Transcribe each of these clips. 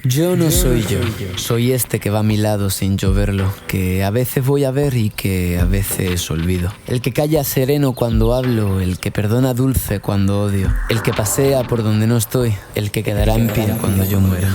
Yo no soy yo, soy este que va a mi lado sin yo verlo, que a veces voy a ver y que a veces olvido. El que calla sereno cuando hablo, el que perdona dulce cuando odio, el que pasea por donde no estoy, el que quedará en pie cuando yo muera.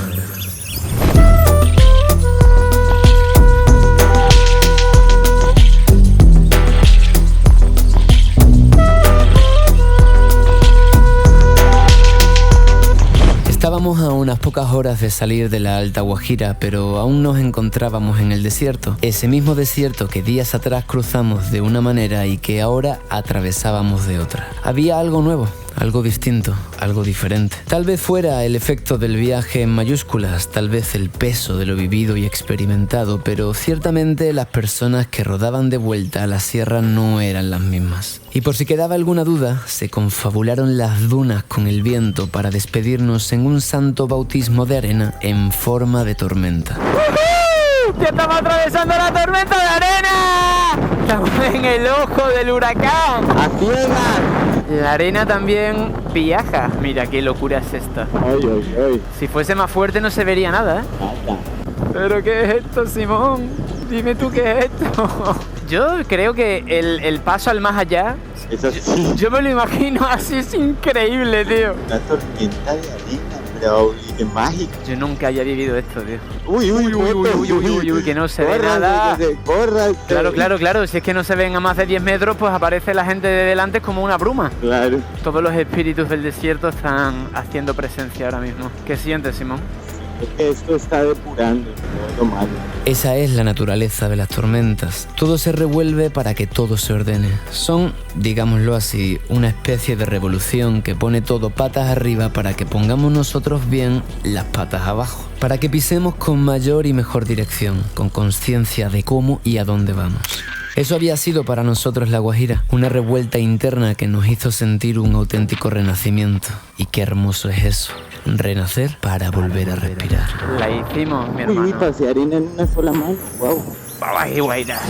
Estábamos a unas pocas horas de salir de la Alta Guajira, pero aún nos encontrábamos en el desierto. Ese mismo desierto que días atrás cruzamos de una manera y que ahora atravesábamos de otra. Había algo nuevo, algo distinto, algo diferente. Tal vez fuera el efecto del viaje en mayúsculas, tal vez el peso de lo vivido y experimentado, pero ciertamente las personas que rodaban de vuelta a la sierra no eran las mismas. Y por si quedaba alguna duda, se confabularon las dunas con el viento para despedirnos en un santo bautismo de arena en forma de tormenta. ¡Que estamos atravesando la tormenta de arena! Estamos en el ojo del huracán. ¡A ciegas! La arena también viaja. Mira qué locura es esta. Ay, ay, ay. Si fuese más fuerte no se vería nada, ¿eh? Nada. ¿Pero qué es esto, Simón? Dime tú qué es esto. Yo creo que el paso al más allá, Eso sí. yo me lo imagino así, es increíble, tío. Una tormenta de arena, pero qué mágico. Yo nunca había vivido esto, tío. Uy, Que no se ve corra, nada. Corra. Claro, si es que no se ven a más de 10 metros, pues aparece la gente de delante como una bruma. Claro. Todos los espíritus del desierto están haciendo presencia ahora mismo. ¿Qué sientes, Simón? Es que esto está depurando todo lo malo. Esa es la naturaleza de las tormentas. Todo se revuelve para que todo se ordene. Son, digámoslo así, una especie de revolución que pone todo patas arriba para que pongamos nosotros bien las patas abajo. Para que pisemos con mayor y mejor dirección, con conciencia de cómo y a dónde vamos. Eso había sido para nosotros La Guajira, una revuelta interna que nos hizo sentir un auténtico renacimiento. Y qué hermoso es eso, renacer para volver a respirar. La hicimos, mi hermano. Uy, pasé arena en una sola mano. Wow. Ay, guaira.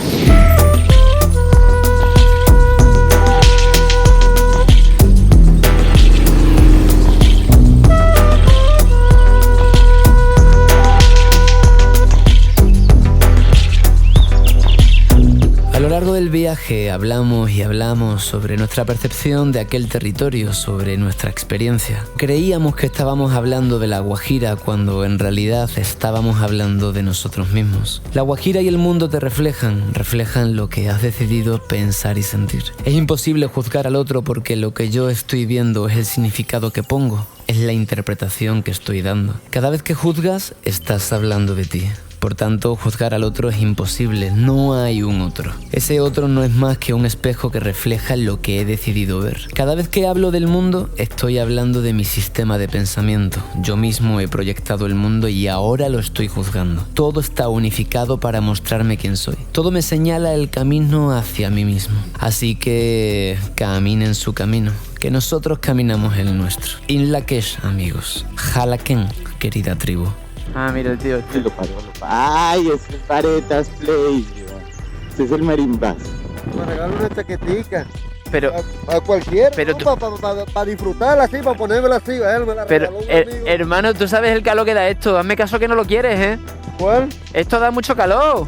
A lo largo del viaje hablamos y hablamos sobre nuestra percepción de aquel territorio, sobre nuestra experiencia. Creíamos que estábamos hablando de La Guajira cuando en realidad estábamos hablando de nosotros mismos. La Guajira y el mundo te reflejan lo que has decidido pensar y sentir. Es imposible juzgar al otro porque lo que yo estoy viendo es el significado que pongo, es la interpretación que estoy dando. Cada vez que juzgas, estás hablando de ti. Por tanto, juzgar al otro es imposible, no hay un otro. Ese otro no es más que un espejo que refleja lo que he decidido ver. Cada vez que hablo del mundo, estoy hablando de mi sistema de pensamiento. Yo mismo he proyectado el mundo y ahora lo estoy juzgando. Todo está unificado para mostrarme quién soy. Todo me señala el camino hacia mí mismo. Así que caminen su camino, que nosotros caminamos el nuestro. In Lakesh, amigos. Jalaken, querida tribu. Ah, mira el tío. Lo paró. Ay, ese es Paretas Play. Ese es el marimbás. Me regalo una chaquetica. Pero, A cualquiera, Pero ¿no? Para disfrutarla así, para ponérmela así. Él me la pero, regaló un amigo. hermano, tú sabes el calor que da esto. Hazme caso que no lo quieres, ¿eh? ¿Cuál? Esto da mucho calor.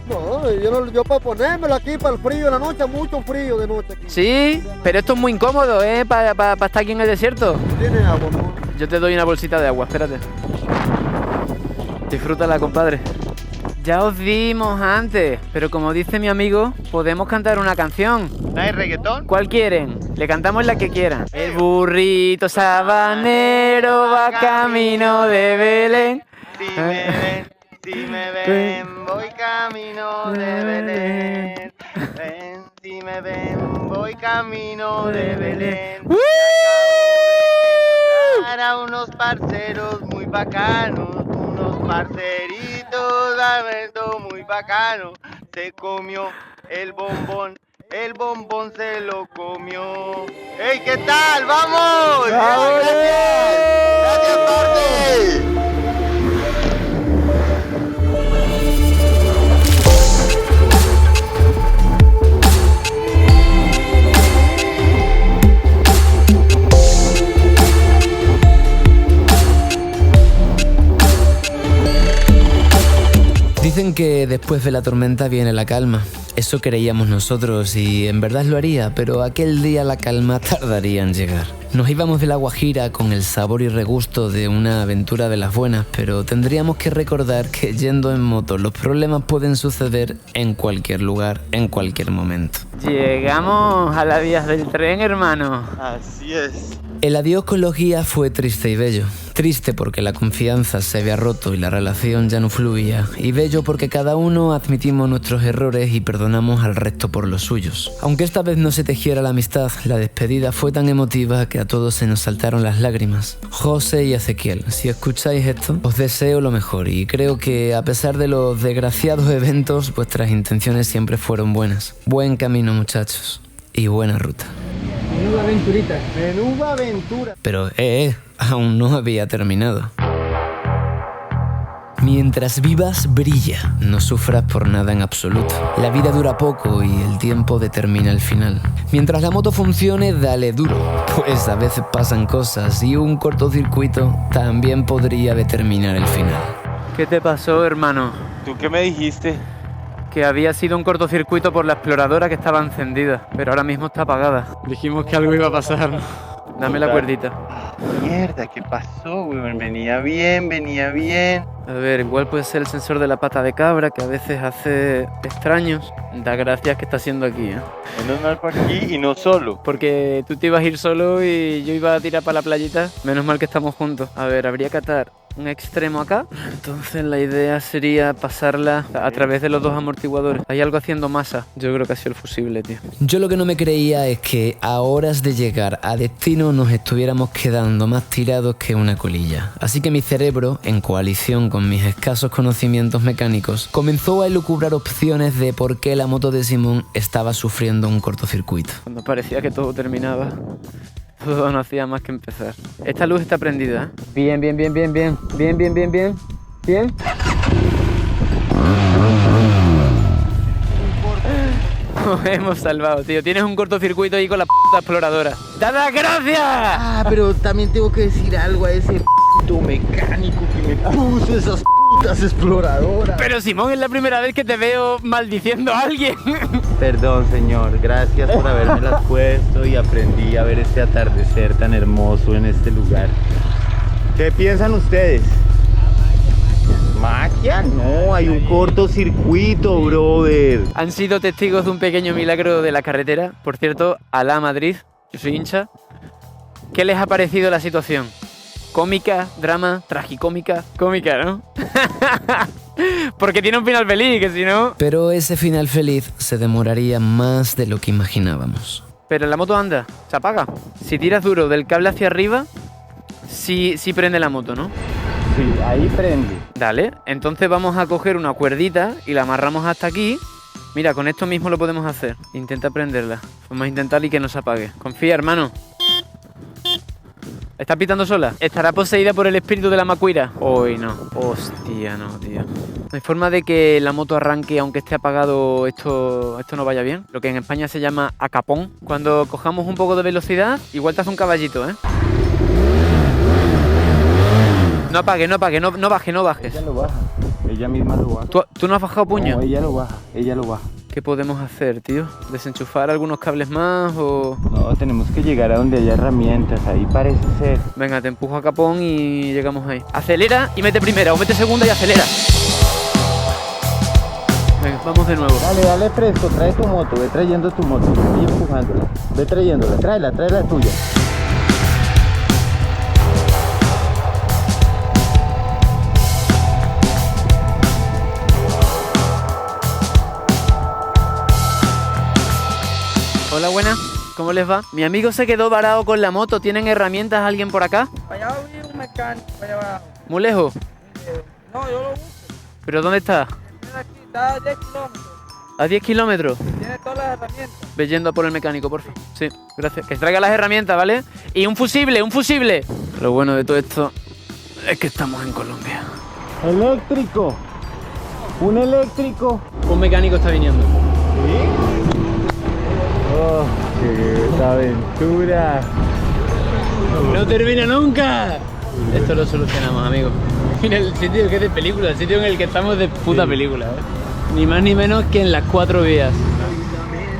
No, yo para ponérmela aquí para el frío de la noche, mucho frío de noche aquí. Sí, pero esto es muy incómodo, ¿eh? Para estar aquí en el desierto. Tiene agua, ¿no? Yo te doy una bolsita de agua, espérate. Disfrútala, compadre. Ya os dimos antes, pero como dice mi amigo, podemos cantar una canción. ¿No hay reggaetón? ¿Cuál quieren? Le cantamos la que quieran. El burrito sabanero va camino de Belén. Si me ven, voy camino de Belén. Ven, si me ven, voy camino de Belén. ¡Woo! Para unos parceros muy bacanos, unos parceritos, Alberto muy bacano. Se comió el bombón se lo comió. ¡Ey, qué tal! ¡Vamos! ¡Vamos! ¡Gracias! ¡Gracias, parte! Dicen que después de la tormenta viene la calma. Eso creíamos nosotros y en verdad lo haría, pero aquel día la calma tardaría en llegar. Nos íbamos de La Guajira con el sabor y regusto de una aventura de las buenas, pero tendríamos que recordar que yendo en moto los problemas pueden suceder en cualquier lugar, en cualquier momento. Llegamos a las vías del tren, hermano. Así es. El adiós con los guías fue triste y bello. Triste porque la confianza se había roto y la relación ya no fluía. Y bello porque cada uno admitimos nuestros errores y perdonamos al resto por los suyos. Aunque esta vez no se tejiera la amistad, la despedida fue tan emotiva que a todos se nos saltaron las lágrimas. José y Ezequiel, si escucháis esto, os deseo lo mejor y creo que a pesar de los desgraciados eventos, vuestras intenciones siempre fueron buenas. Buen camino, muchachos, y buena ruta. Menuda aventurita. Menuda aventura. Pero, aún no había terminado. Mientras vivas, brilla. No sufras por nada en absoluto. La vida dura poco y el tiempo determina el final. Mientras la moto funcione, dale duro. Pues a veces pasan cosas y un cortocircuito también podría determinar el final. ¿Qué te pasó, hermano? ¿Tú qué me dijiste? Que había sido un cortocircuito por la exploradora que estaba encendida, pero ahora mismo está apagada. Dijimos que algo iba a pasar, ¿no? Dame la cuerdita. Mierda, ¿qué pasó, güey? Venía bien, venía bien. A ver, igual puede ser el sensor de la pata de cabra, que a veces hace extraños. Da gracias que está haciendo aquí, ¿eh? Menos mal por aquí y no solo. Porque tú te ibas a ir solo y yo iba a tirar para la playita. Menos mal que estamos juntos. A ver, habría que atar un extremo acá. Entonces la idea sería pasarla a través de los dos amortiguadores. Hay algo haciendo masa. Yo creo que ha sido el fusible, tío. Yo lo que no me creía es que a horas de llegar a destino nos estuviéramos quedando más tirados que una colilla. Así que mi cerebro, en coalición con mis escasos conocimientos mecánicos, comenzó a elucubrar opciones de por qué la moto de Simón estaba sufriendo un cortocircuito. Cuando parecía que todo terminaba, todo no hacía más que empezar. Esta luz está prendida, ¿eh? Bien, bien, bien, bien, bien. Bien, bien, bien, bien. Bien. Nos hemos salvado, tío. Tienes un cortocircuito ahí con la puta exploradora. ¡Dada gracias! Ah, pero también tengo que decir algo a ese mecánico que me puso esas putas exploradoras. Pero Simón, es la primera vez que te veo maldiciendo a alguien. Perdón, señor, gracias por habérmelas puesto y aprendí a ver este atardecer tan hermoso en este lugar. ¿Qué piensan ustedes? ¿Magia? No, hay un cortocircuito, brother. Han sido testigos de un pequeño milagro de la carretera. Por cierto, Alá Madrid, yo soy hincha. ¿Qué les ha parecido la situación? ¿Cómica, drama, tragicómica? Cómica, ¿no? Porque tiene un final feliz, que si no... Pero ese final feliz se demoraría más de lo que imaginábamos. Pero la moto anda, se apaga. Si tiras duro del cable hacia arriba, sí prende la moto, ¿no? Sí, ahí prende. Dale, entonces vamos a coger una cuerdita y la amarramos hasta aquí. Mira, con esto mismo lo podemos hacer. Intenta prenderla. Vamos a intentar y que no se apague. Confía, hermano. ¿Está pitando sola? ¿Estará poseída por el espíritu de la macuira? Hoy no. Hostia, no, tío. No hay forma de que la moto arranque aunque esté apagado esto no vaya bien. Lo que en España se llama acapón. Cuando cojamos un poco de velocidad, igual te hace un caballito, ¿eh? No apague, no apague, no bajes. Ella lo baja, ella misma lo baja. ¿Tú no has bajado puño? No, ella lo baja. ¿Qué podemos hacer, tío? ¿Desenchufar algunos cables más o...? No, tenemos que llegar a donde haya herramientas, ahí parece ser. Venga, te empujo a capón y llegamos ahí. Acelera y mete primera, o mete segunda y acelera. Venga, vamos de nuevo. Dale fresco, trae tu moto, ve trayendo tu moto, voy empujándola. Ve trayéndola, tráela tuya. Hola, buenas. ¿Cómo les va? Mi amigo se quedó varado con la moto. ¿Tienen herramientas alguien por acá? Allá había un mecánico, allá abajo. ¿Muy lejos? No, yo lo busco. ¿Pero dónde está? Mira aquí, está a 10 kilómetros. ¿A 10 kilómetros? Tiene todas las herramientas. Ve yendo a por el mecánico, por favor. Sí, gracias. Que traiga las herramientas, ¿vale? Y un fusible, un fusible. Lo bueno de todo esto es que estamos en Colombia. Eléctrico. Un eléctrico. Un mecánico está viniendo. Oh, qué aventura. ¡No termina nunca! Esto lo solucionamos, amigo. Mira el sitio que es de película, el sitio en el que estamos de puta película, ¿eh? Ni más ni menos que en las 4 vías.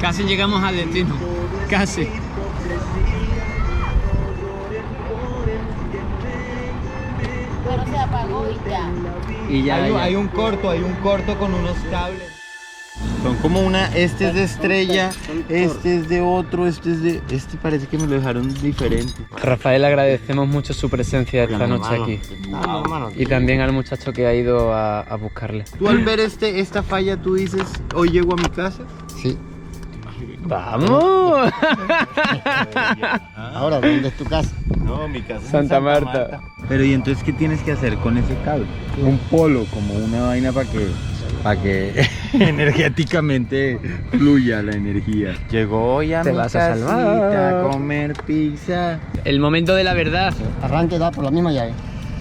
Casi llegamos al destino, casi. Pero se apagó y ya. Y ya, Hay un corto con unos cables. Son como una, este es de estrella, este es de otro, este parece que me lo dejaron diferente. Rafael, agradecemos mucho su presencia esta noche aquí. Y también al muchacho que ha ido a buscarle. Tú al ver esta falla, tú dices, hoy llego a mi casa. Sí. ¡Vamos! Ahora, ¿dónde es tu casa? No, mi casa es en Santa Marta. Pero ¿y entonces qué tienes que hacer con ese cable? Un polo, como una vaina para que energéticamente fluya la energía. Llegó ya Te mi vas a casita salvar. a comer pizza. El momento de la verdad. Arranque, da por la misma llave.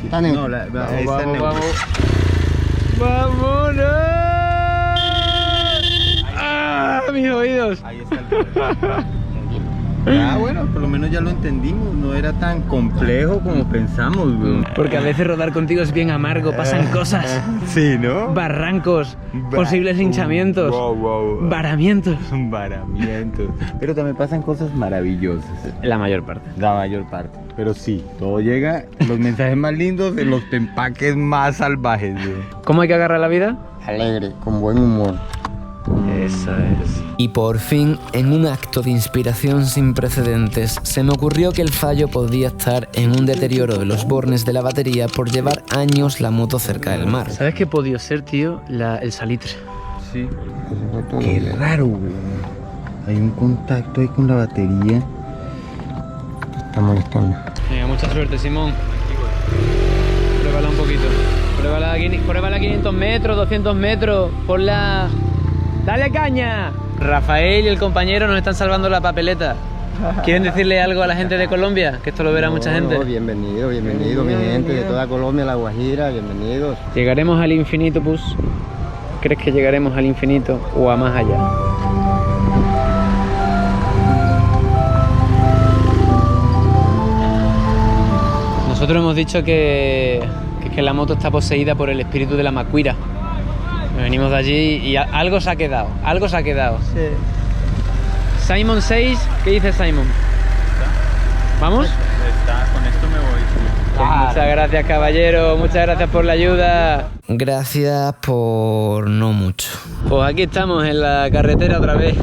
Está neutro. No, está neutro. ¡Vámonos! ¡Ah, mis oídos! Ahí está el Ah, bueno, por lo menos ya lo entendimos. No era tan complejo como pensamos, güey. Porque a veces rodar contigo es bien amargo, pasan cosas. Sí, ¿no? Barrancos, posibles hinchamientos, Wow. varamientos. Varamientos. Pero también pasan cosas maravillosas. La mayor parte. La mayor parte. Pero sí, todo llega, los mensajes más lindos de los empaques más salvajes, güey. ¿Cómo hay que agarrar la vida? Alegre, con buen humor. Esa es. Y por fin, en un acto de inspiración sin precedentes, se me ocurrió que el fallo podía estar en un deterioro de los bornes de la batería por llevar años la moto cerca del mar. ¿Sabes qué podía ser, tío? El salitre. Sí. Qué raro, güey. Hay un contacto ahí con la batería. Está molestando. Venga, mucha suerte, Simón. Pruébala un poquito. Pruébala 500 metros, 200 metros. Ponla... ¡Dale caña! Rafael y el compañero nos están salvando la papeleta. ¿Quieren decirle algo a la gente de Colombia? Que esto lo verá mucha gente. Bienvenido, mi gente de toda Colombia, La Guajira, bienvenidos. ¿Llegaremos al infinito, Pus? ¿Crees que llegaremos al infinito o a más allá? Nosotros hemos dicho que la moto está poseída por el espíritu de la macuira. Venimos de allí y algo se ha quedado, Sí. Simon 6, ¿qué dice Simon? ¿Vamos? Está, con esto me voy. Pues muchas gracias, caballero, muchas gracias por la ayuda. Gracias por no mucho. Pues aquí estamos en la carretera otra vez.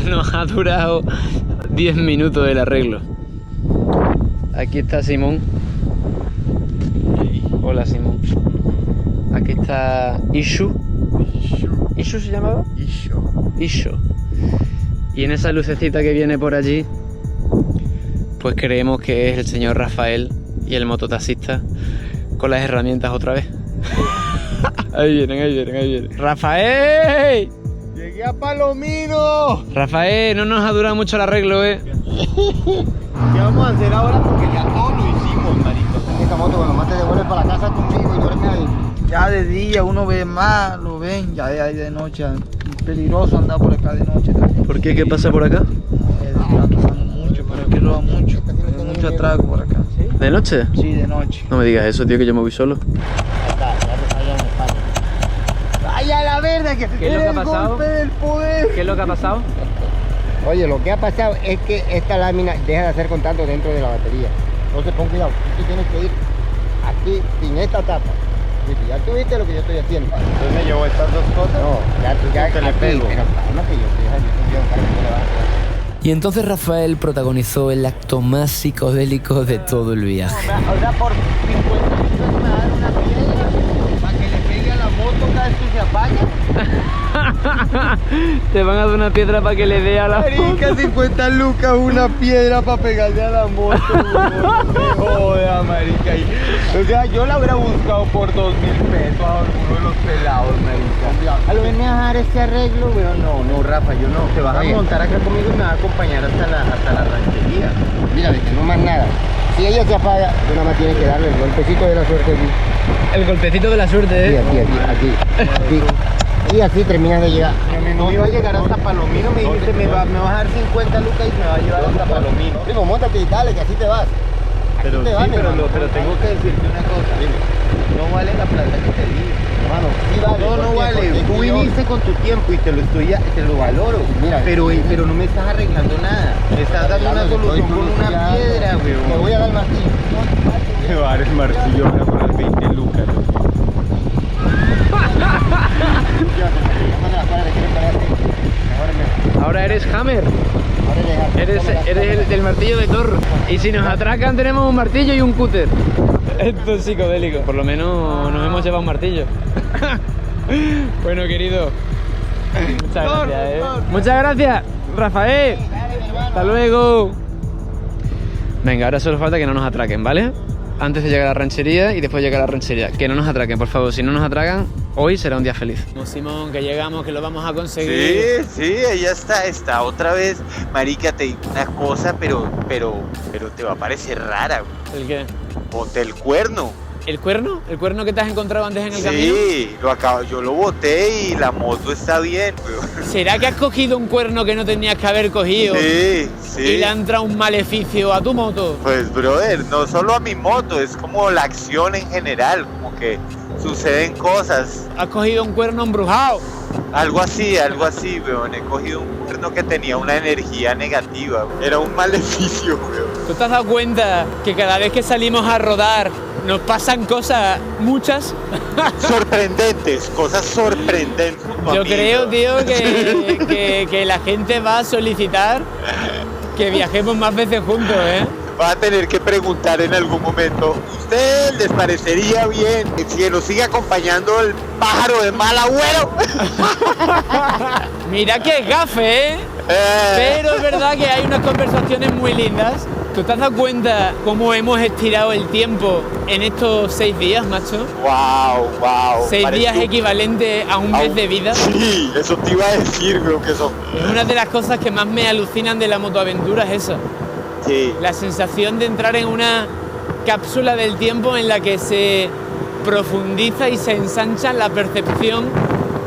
Nos ha durado 10 minutos el arreglo. Aquí está Simón. Hola, Simón. Aquí está Ishu. ¿Ishu se llamaba? Ishu. Y en esa lucecita que viene por allí, pues creemos que es el señor Rafael y el mototaxista con las herramientas otra vez. Ahí vienen. ¡Rafael! ¡Llegué a Palomino! Rafael, no nos ha durado mucho el arreglo, ¿eh? ¿Qué vamos a hacer ahora? Porque ya todo lo hicimos, marico. Esta moto cuando más te devuelves para la casa conmigo y duermes ahí. Ya de día uno ve más, lo ven, ya de noche. Es peligroso andar por acá de noche también. ¿Por qué? ¿Qué pasa por acá? Están tomando mucho, pero aquí roban mucho. Hay mucho atraco por acá. ¿De noche? Sí, de noche. No me digas eso, tío, que yo me voy solo. ¡Vaya la verga! ¿Qué es lo que ha pasado? ¡Golpe del poder! ¿Qué es lo que ha pasado? Oye, lo que ha pasado es que esta lámina deja de hacer contacto dentro de la batería. Entonces pon cuidado, tú tienes que ir aquí sin esta tapa. ¿Viste? Ya tú viste lo que yo estoy haciendo. Entonces me llevo estas dos cosas. No, ya tú ya Te le aquí, pego. pero cálmate, yo le vas a hacer. Y entonces Rafael protagonizó el acto más psicodélico de todo el viaje. O sea, por 50 minutos me dan una piedra para que le pegue a la moto cada vez que se apaga. Te van a dar una piedra para que le dé a la Marica, 50 lucas una piedra para pegarle a la moto. No joda, marica. O sea, yo la hubiera buscado por 2.000 pesos a alguno de los pelados, marica. ¿A lo venía a dejar este arreglo, weón? No, Rafa, yo no. Te vas a montar acá conmigo y me vas a acompañar hasta la ranchería. Mira, de que no más nada. Si ella se apaga, tú nada más tienes que darle el golpecito de la suerte aquí. El golpecito de la suerte, Sí, ¿eh? aquí. Y así terminas de llegar. No iba a llegar hasta Palomino, me dijiste, me vas a dar 50 lucas y me va a llevar hasta Palomino. Primo, móntate y dale, que así te vas. Pero te sí, vas, mi hermano. pero tengo que decirte una cosa. Dime. No vale la plata que te di. Hermano, sí vale. No, ¿por no qué? vale. Porque es Tú que yo- viniste con tu tiempo y te lo valoro. Mira, pero no me estás arreglando nada. Me estás dando una solución con una piedra, Te weón. voy a dar el martillo. Me va a dar el martillo ahora por las 20 lucas. Ahora eres Hammer. Eres el martillo de Thor. Y si nos atracan tenemos un martillo y un cúter. Esto es psicodélico. Por lo menos nos hemos llevado un martillo. Bueno, querido. Muchas gracias, Muchas gracias, Rafael. Hasta luego. Venga, ahora solo falta que no nos atraquen, ¿vale? Antes de llegar a la ranchería y después de llegar a la ranchería. Que no nos atraquen, por favor. Si no nos atracan, hoy será un día feliz. Simón, que llegamos, que lo vamos a conseguir. Sí, ella está otra vez. Marica, te digo una cosa, pero te va a parecer rara, güey. ¿El qué? Ponte el cuerno. ¿El cuerno? ¿El cuerno que te has encontrado antes en el camino? Sí, yo lo boté y la moto está bien, güey. ¿Será que has cogido un cuerno que no tenías que haber cogido? Sí. Y le ha entrado un maleficio a tu moto. Pues, brother, no solo a mi moto, es como la acción en general, como que suceden cosas. Has cogido un cuerno embrujado. Algo así, weón. He cogido un cuerno que tenía una energía negativa, weón. Era un maleficio, weón. ¿Tú te has dado cuenta que cada vez que salimos a rodar nos pasan cosas muchas? Sorprendentes, cosas sorprendentes. Yo creo, tío, que la gente va a solicitar que viajemos más veces juntos, ¿eh? Va a tener que preguntar en algún momento, ¿ustedes les parecería bien que nos siga acompañando el pájaro de mal agüero? Mira que es gafe, ¿eh? Pero es verdad que hay unas conversaciones muy lindas. ¿Tú te has dado cuenta cómo hemos estirado el tiempo en estos 6 días, macho? Wow. 6 días equivalente a un mes de vida. Sí, eso te iba a decir, creo que eso. Una de las cosas que más me alucinan de la motoaventura es esa. Sí. La sensación de entrar en una cápsula del tiempo en la que se profundiza y se ensancha la percepción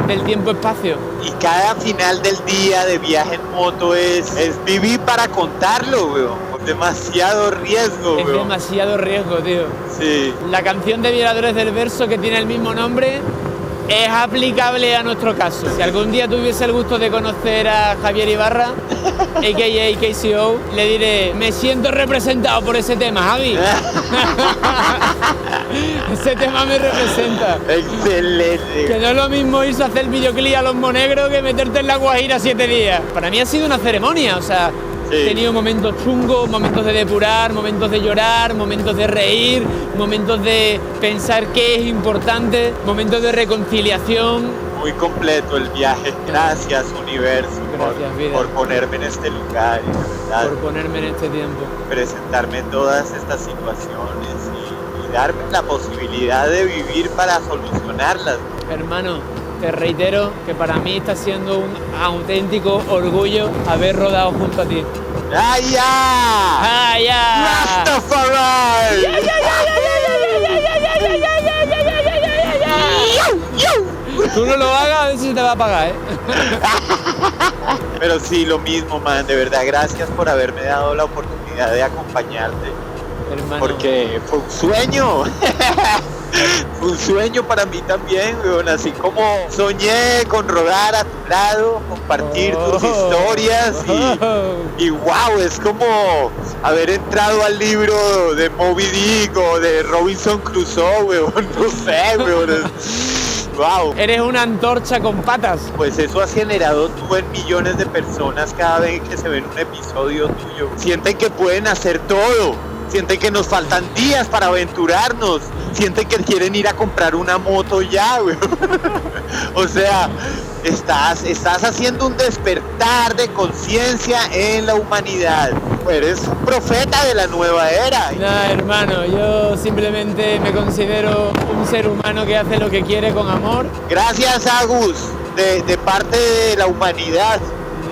del tiempo-espacio. Y cada final del día de viaje en moto es vivir para contarlo, weón. Demasiado riesgo, Es weón. demasiado riesgo, tío. Sí. La canción de Violadores del Verso, que tiene el mismo nombre, es aplicable a nuestro caso. Si algún día tuviese el gusto de conocer a Javier Ibarra, a.k.a. KCO, le diré, me siento representado por ese tema, Javi. Ese tema me representa. Excelente. Que no es lo mismo irse a hacer videoclip a los Monegros que meterte en la Guajira 7 días. Para mí ha sido una ceremonia, o sea, Sí. he tenido momentos chungos, momentos de depurar, momentos de llorar, momentos de reír, momentos de pensar qué es importante, momentos de reconciliación. Muy completo el viaje. Gracias, universo, Gracias, vida. por ponerme en este lugar y de verdad Por ponerme en este tiempo. presentarme todas estas situaciones y darme la posibilidad de vivir para solucionarlas. Hermano, te reitero que para mí está siendo un auténtico orgullo haber rodado junto a ti. ¡Ay, ya! ¡Ah, ya! ¡Rastafari! Tú no lo hagas, a ver si te va a pagar, ¿eh? Pero sí, lo mismo, man, de verdad, gracias por haberme dado la oportunidad de acompañarte. Hermano. Porque fue un sueño. Fue un sueño para mí también, weón. Así como soñé con rodar a tu lado, compartir tus historias y wow, es como haber entrado al libro de Moby Dick o de Robinson Crusoe, weón. No sé, weón. Wow. Eres una antorcha con patas. Pues eso has generado tú en millones de personas cada vez que se ven un episodio tuyo. Sienten que pueden hacer todo. Sienten que nos faltan días para aventurarnos. Sienten que quieren ir a comprar una moto ya, güey. O sea, estás haciendo un despertar de conciencia en la humanidad. Eres un profeta de la nueva era. Nah, hermano, yo simplemente me considero un ser humano que hace lo que quiere con amor. Gracias, Agus, de parte de la humanidad.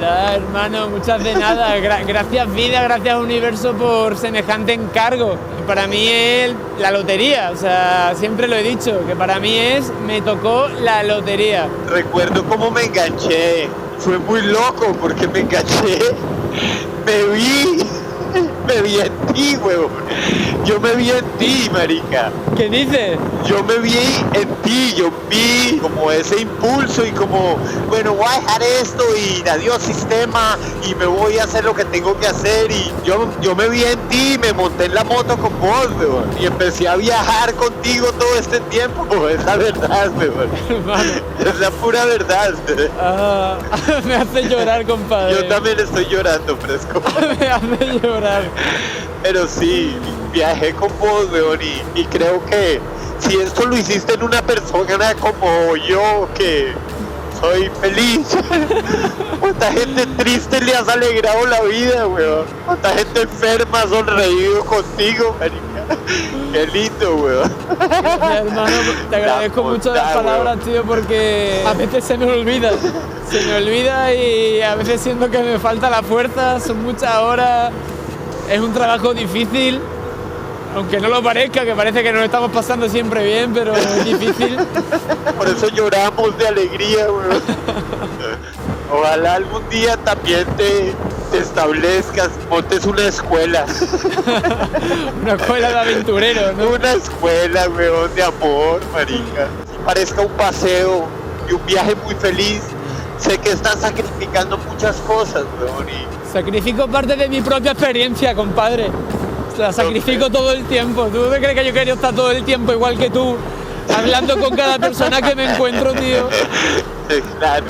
Nah, hermano, muchas de nada. Gracias vida, gracias universo por semejante encargo. Para mí es la lotería, o sea, siempre lo he dicho, que para mí me tocó la lotería. Recuerdo cómo me enganché. Fue muy loco porque me enganché. Me me vi en ti, huevón. Yo me vi en ti, marica. ¿Qué dices? Yo me vi en ti, yo vi como ese impulso y como, bueno, voy a dejar esto y adiós sistema y me voy a hacer lo que tengo que hacer y yo me vi en ti y me monté en la moto con vos, weón, y empecé a viajar contigo todo este tiempo, es la verdad, weón. Es la pura verdad. Me hace llorar, compadre. Yo también estoy llorando, fresco. Me hace llorar. Pero sí, viajé con vos, weón, y creo que si esto lo hiciste en una persona como yo, que soy feliz, cuánta gente triste le has alegrado la vida, weón. Cuánta gente enferma ha sonreído contigo, marica. Qué lindo, weón. Mi hermano, te agradezco mucho las palabras, tío, porque a veces se me olvida. Se me olvida y a veces siento que me falta la fuerza, son muchas horas, es un trabajo difícil. Aunque no lo parezca, que parece que nos estamos pasando siempre bien, pero es difícil. Por eso lloramos de alegría, weón. Ojalá algún día también te establezcas, montes una escuela. Una escuela de aventureros, ¿no? Una escuela, weón, de amor, marica. Parezca un paseo y un viaje muy feliz. Sé que estás sacrificando muchas cosas, weón. Sacrifico parte de mi propia experiencia, compadre. La sacrifico todo el tiempo. ¿Tú te crees que yo quería estar todo el tiempo igual que tú? Hablando con cada persona que me encuentro, tío. Claro,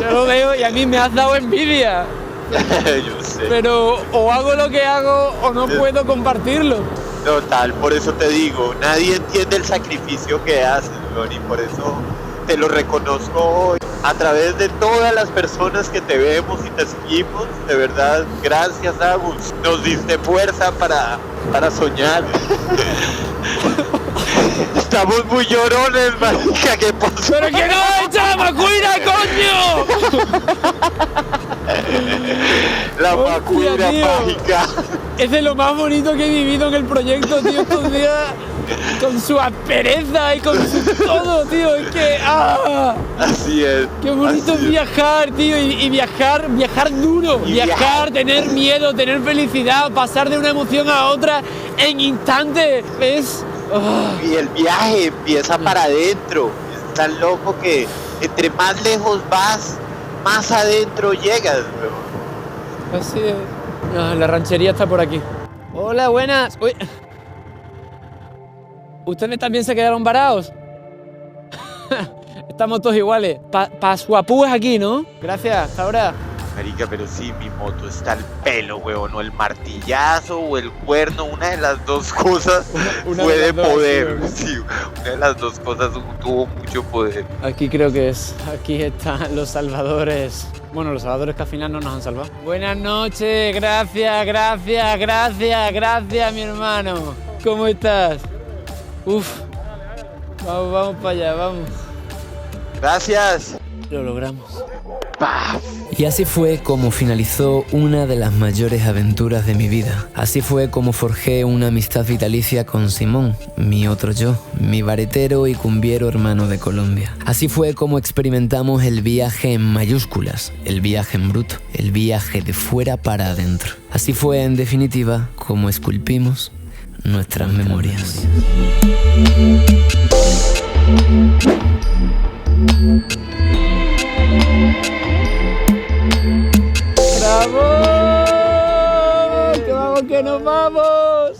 yo lo veo y a mí me has dado envidia. Yo sé. Pero o hago lo que hago o no puedo compartirlo. Total, por eso te digo, nadie entiende el sacrificio que haces, weón, y por eso te lo reconozco hoy. A través de todas las personas que te vemos y te seguimos, de verdad, gracias, Agus. Nos diste fuerza para soñar. Estamos muy llorones, marica, ¿qué pasó? ¡Pero que no echa la macuira, coño! La macuira mágica. Es de lo más bonito que he vivido en el proyecto, tío, estos días. Con su aspereza y con su todo, tío, es que Así es. Qué bonito es viajar, tío, y viajar duro, viajar, tener miedo, tener felicidad, pasar de una emoción a otra en instantes, ¿ves? Y el viaje empieza para adentro, es tan loco que entre más lejos vas, más adentro llegas, bro. Así es. La ranchería está por aquí. Hola, buenas. Uy. ¿Ustedes también se quedaron varados? Estamos todos iguales. Pasuapú es aquí, ¿no? Gracias, hasta ahora. Marica, pero sí, mi moto está al pelo, weón. O el martillazo o el cuerno, una de las dos cosas fue de poder. Sí, una de las dos cosas tuvo mucho poder. Aquí creo que es. Aquí están los salvadores. Bueno, los salvadores que al final no nos han salvado. Buenas noches, gracias, mi hermano. ¿Cómo estás? Uf, vamos para allá, vamos. Gracias. Lo logramos. Y así fue como finalizó una de las mayores aventuras de mi vida. Así fue como forjé una amistad vitalicia con Simón, mi otro yo, mi baretero y cumbiero hermano de Colombia. Así fue como experimentamos el viaje en mayúsculas, el viaje en bruto, el viaje de fuera para adentro. Así fue, en definitiva, como esculpimos nuestras memorias. ¡Bravo!